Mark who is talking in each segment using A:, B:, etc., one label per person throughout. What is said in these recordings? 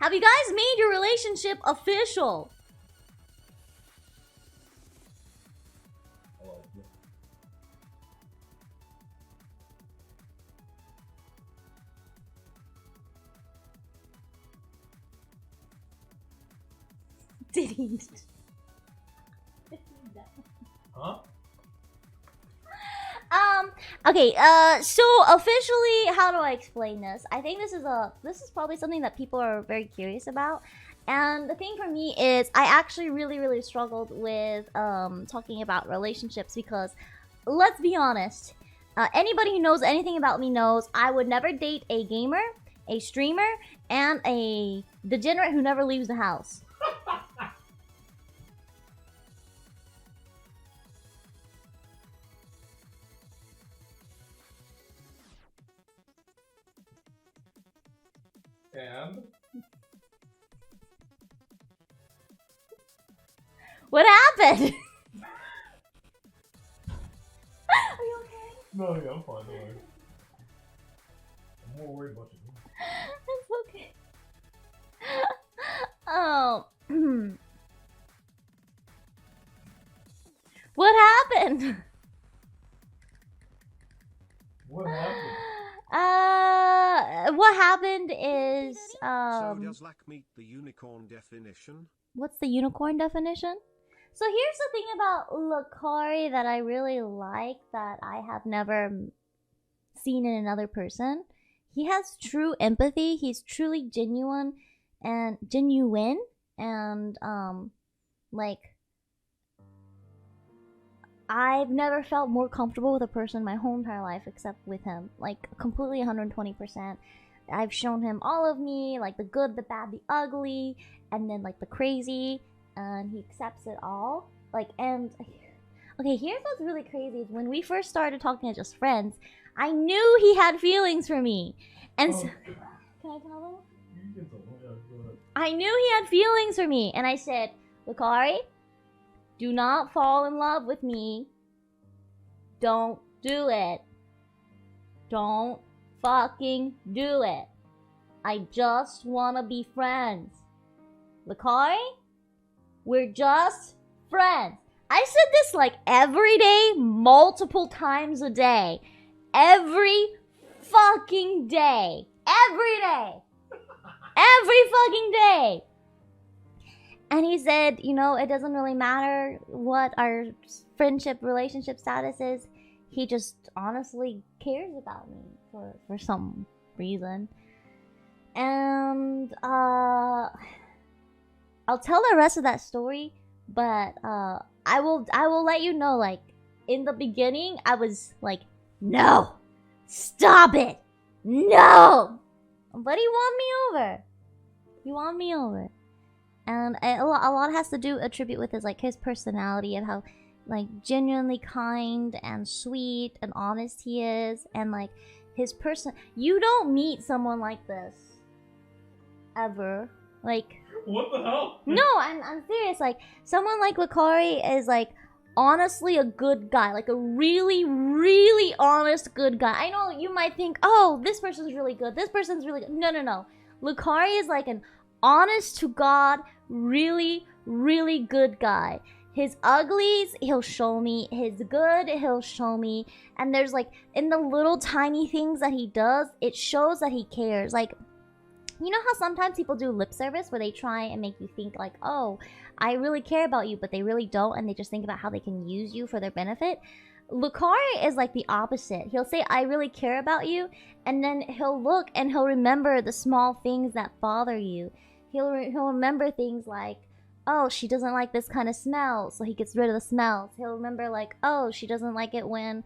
A: Have you guys made your relationship official? Didn't.
B: Huh?
A: Okay, so officially, how do I explain this? I think this is probably something that people are very curious about. And the thing for me is I actually really struggled with talking about relationships because let's be honest, anybody who knows anything about me knows I would never date a gamer, a streamer, and a degenerate who never leaves the house.
B: And?
A: What happened? Are you okay?
B: No, yeah, I'm fine, don't worry. I'm more worried about you.
A: It's okay. Oh. What happened?
B: What happened?
A: What happened is,
C: So does lack meet the unicorn definition?
A: what's the unicorn definition? So here's the thing about Lacari that I really like that I have never seen in another person. He has true empathy. He's truly genuine, and like I've never felt more comfortable with a person in my whole entire life except with him. Like completely 120%. I've shown him all of me, like the good, the bad, the ugly, and then like the crazy, and he accepts it all. Like, and okay, here's what's really crazy is when we first started talking as just friends, I knew he had feelings for me. And so, can I tell them? I knew he had feelings for me, and I said, Lacari, do not fall in love with me. Don't do it. Don't fucking do it. I just wanna be friends. Lacari, we're just friends. I said this like every day, multiple times a day. Every fucking day. Every day. Every fucking day. And he said, you know, it doesn't really matter what our friendship, relationship status is. He just honestly cares about me for some reason. And I'll tell the rest of that story, but I will let you know, like, in the beginning, I was like, no, stop it, no. But he won me over. He won me over. And a lot has to do attribute with his personality of how like genuinely kind and sweet and honest he is, and like his person. You don't meet someone like this ever. Like,
B: what the hell?
A: No, I'm serious. Like, someone like Lacari is like honestly a good guy, like a really honest good guy. I know you might think, oh, this person's really good, this person's really good. No. Lacari is like an honest to God, really good guy. His uglies, he'll show me. His good, he'll show me. And there's like, in the little tiny things that he does, it shows that he cares. Like, you know how sometimes people do lip service where they try and make you think like, oh, I really care about you, but they really don't, and they just think about how they can use you for their benefit. Lacari is like the opposite. He'll say, I really care about you, and then he'll look and he'll remember the small things that bother you. He'll remember things like, oh, she doesn't like this kind of smell, so he gets rid of the smells. He'll remember like, oh, she doesn't like it when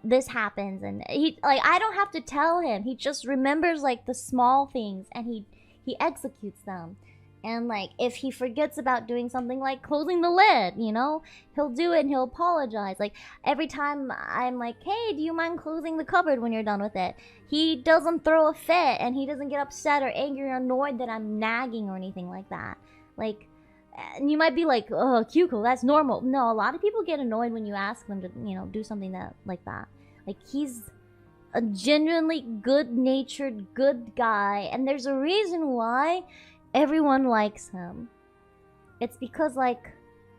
A: this happens, and he, like, I don't have to tell him. He just remembers like the small things, and he executes them. And like, if he forgets about doing something like closing the lid, you know, he'll do it and he'll apologize. Like, every time I'm like, hey, do you mind closing the cupboard when you're done with it? He doesn't throw a fit, and he doesn't get upset or angry or annoyed that I'm nagging or anything like that. Like, and you might be like, oh, Quqco, that's normal. No, a lot of people get annoyed when you ask them to, you know, do something that like that. Like, he's a genuinely good-natured, good guy, and there's a reason why everyone likes him. It's because like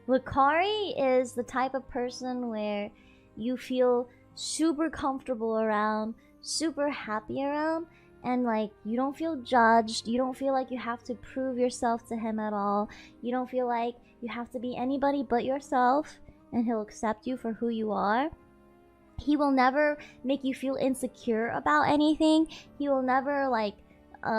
A: Lacari is the type of person where you feel super comfortable around, super happy around, and like you don't feel judged. You don't feel like you have to prove yourself to him at all. You don't feel like you have to be anybody but yourself, and he'll accept you for who you are. He will never make you feel insecure about anything. He will never like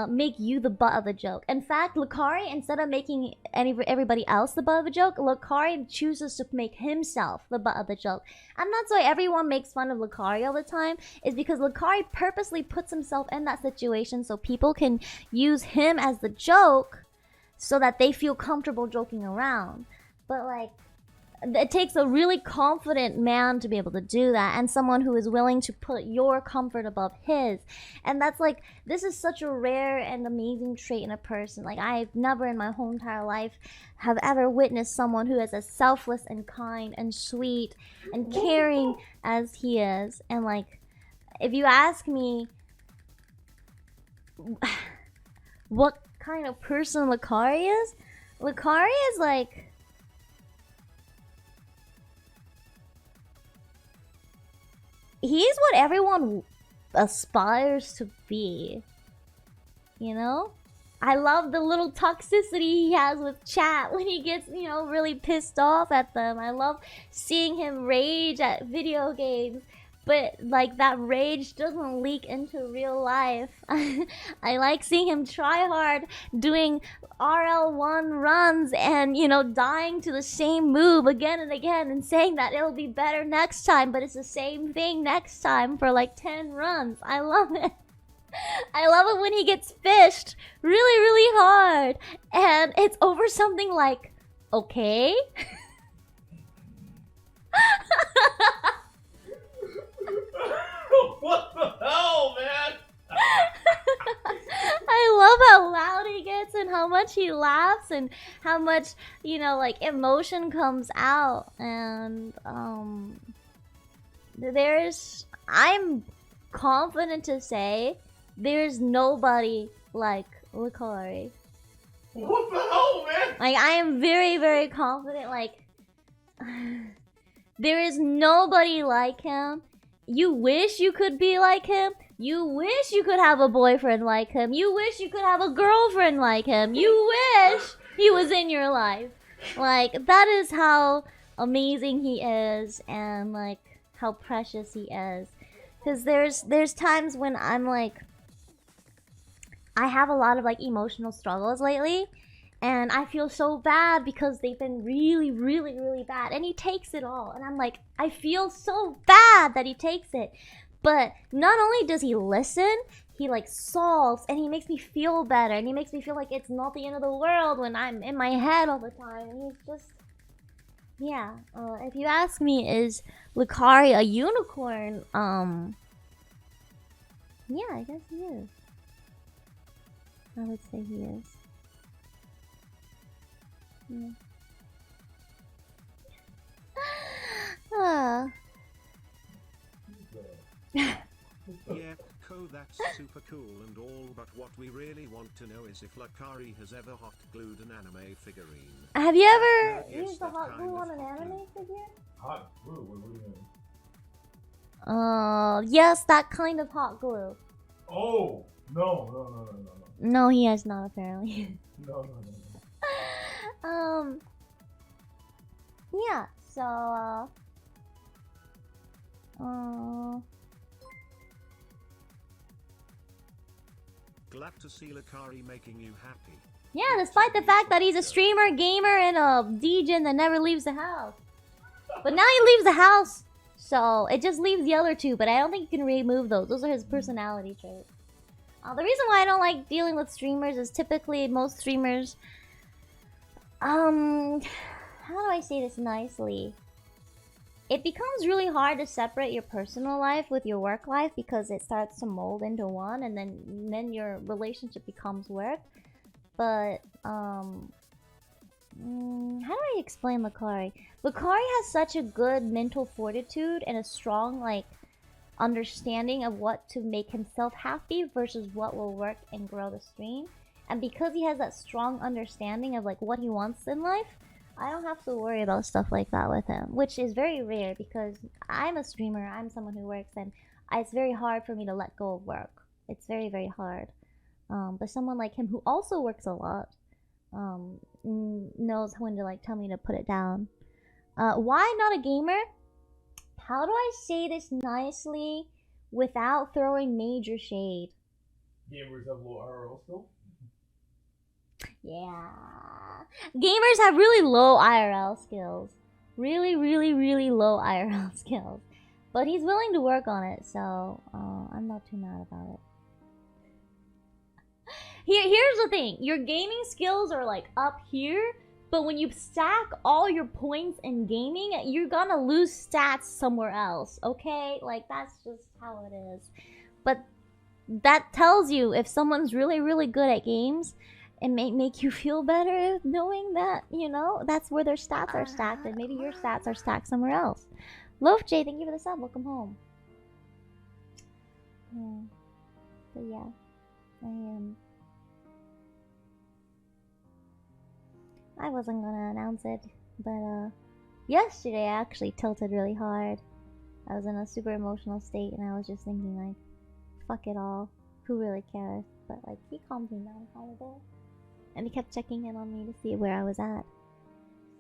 A: make you the butt of the joke. In fact, Lacari, instead of making everybody else the butt of the joke, Lacari chooses to make himself the butt of the joke. And that's why everyone makes fun of Lacari all the time, is because Lacari purposely puts himself in that situation so people can use him as the joke so that they feel comfortable joking around. But like, it takes a really confident man to be able to do that, and someone who is willing to put your comfort above his. And that's like, this is such a rare and amazing trait in a person. Like, I've never in my whole entire life have ever witnessed someone who is as selfless and kind and sweet and caring as he is. And like, if you ask me what kind of person Lacari is like, he's what everyone aspires to be, you know? I love the little toxicity he has with chat when he gets, you know, really pissed off at them. I love seeing him rage at video games, but like that rage doesn't leak into real life. I like seeing him try hard doing RL1 runs and, you know, dying to the same move again and again and saying that it'll be better next time, but it's the same thing next time for like 10 runs. I love it. I love it when he gets fished really, really hard and it's over something like, okay?
B: What the hell, man?
A: I love how loud he gets and how much he laughs and how much, you know, like emotion comes out. And I'm confident to say there's nobody like Lacari.
B: What the hell, man?
A: Like, I am very, very confident. Like, there is nobody like him. You wish you could be like him. You wish you could have a boyfriend like him. You wish you could have a girlfriend like him. You wish he was in your life. Like, that is how amazing he is and like how precious he is. Because there's times when I'm like, I have a lot of like emotional struggles lately. And I feel so bad because they've been really, really, really bad. And he takes it all. And I'm like, I feel so bad that he takes it. But not only does he listen, he like solves and he makes me feel better. And he makes me feel like it's not the end of the world when I'm in my head all the time. And he's just, yeah. If you ask me, is Lacari a unicorn? Yeah, I guess he is. I would say he is. Yeah.
C: Yeah, Co, that's super cool and all, but what we really want to know is if Lacari has ever hot glued an anime figurine.
A: Have you ever
C: Yes,
A: used the
C: that
A: hot
C: kind
A: glue
C: of
A: on an
C: hot glue.
A: anime figure?
B: Hot glue? What do you mean?
A: Yes, that kind of hot glue.
B: Oh! No.
A: No, he has not, apparently.
B: No.
A: Yeah, so,
C: Glad to see Lacari making you happy.
A: yeah, despite the fact that he's a streamer, gamer, and a DJ that never leaves the house. But now he leaves the house, so it just leaves the other two, but I don't think you can remove those. Those are his personality traits. The reason why I don't like dealing with streamers is typically most streamers, how do I say this nicely? It becomes really hard to separate your personal life with your work life because it starts to mold into one, and then your relationship becomes work. But how do I explain Lacari? Lacari has such a good mental fortitude and a strong like understanding of what to make himself happy versus what will work and grow the stream. And because he has that strong understanding of like what he wants in life, I don't have to worry about stuff like that with him, which is very rare because I'm a streamer, I'm someone who works, and it's very hard for me to let go of work. It's very, very hard. But someone like him who also works a lot knows when to like tell me to put it down. Why not a gamer? How do I say this nicely without throwing major shade?
B: Gamers have low IRL skill.
A: Yeah. Gamers have really low IRL skills. Really, really, really low IRL skills. But he's willing to work on it, so I'm not too mad about it. Here's the thing. Your gaming skills are like up here, but when you stack all your points in gaming, you're gonna lose stats somewhere else, okay? Like, that's just how it is. But that tells you if someone's really, really good at games, it may make you feel better knowing that, you know, that's where their stats are stacked, and maybe your stats are stacked somewhere else. Loaf J, thank you for the sub. Welcome home. But yeah, I wasn't gonna announce it, but yesterday I actually tilted really hard. I was in a super emotional state, and I was just thinking like, fuck it all. Who really cares? But like, he calmed me down quite a bit. And he kept checking in on me to see where I was at.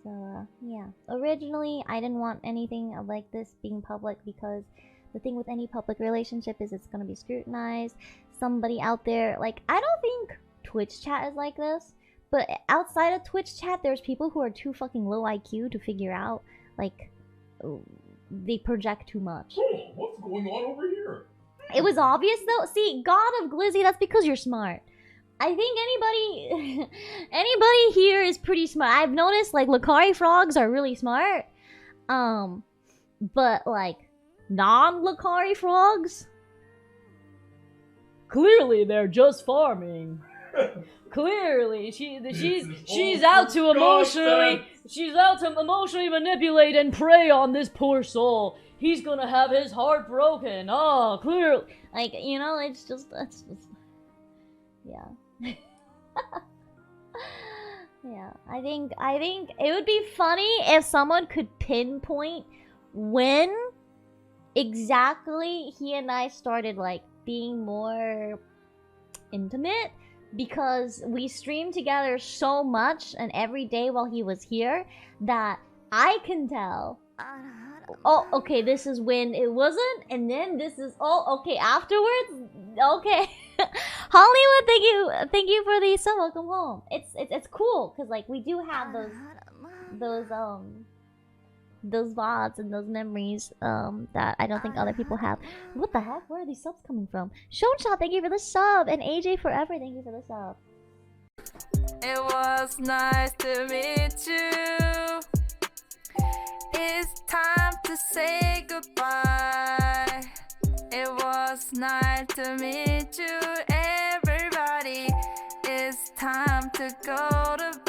A: So, yeah. Originally, I didn't want anything like this being public because the thing with any public relationship is it's gonna be scrutinized. Somebody out there, like, I don't think Twitch chat is like this, but outside of Twitch chat, there's people who are too fucking low IQ to figure out, like, they project too much.
B: Oh, what's going on over here?
A: It was obvious though. See, God of Glizzy, that's because you're smart. I think anybody here is pretty smart. I've noticed like Lacari frogs are really smart. But like non-Lacari frogs, clearly they're just farming. Clearly, she's out to emotionally manipulate and prey on this poor soul. He's gonna have his heart broken. Oh, clearly, like, you know, it's just yeah. Yeah, I think it would be funny if someone could pinpoint when exactly he and I started like being more intimate, because we streamed together so much and every day while he was here that I can tell, oh, okay, this is when it wasn't, and then this is, oh, okay, afterwards, okay. Hollywood, thank you for the sub. Welcome home. It's cool because like we do have those VODs and those memories that I don't think other people have. What the heck? Where are these subs coming from? Shonshot, thank you for the sub, and AJ Forever, thank you for the sub.
D: It was nice to meet you. It's time to say goodbye. It was nice to meet you, everybody. It's time to go to bed.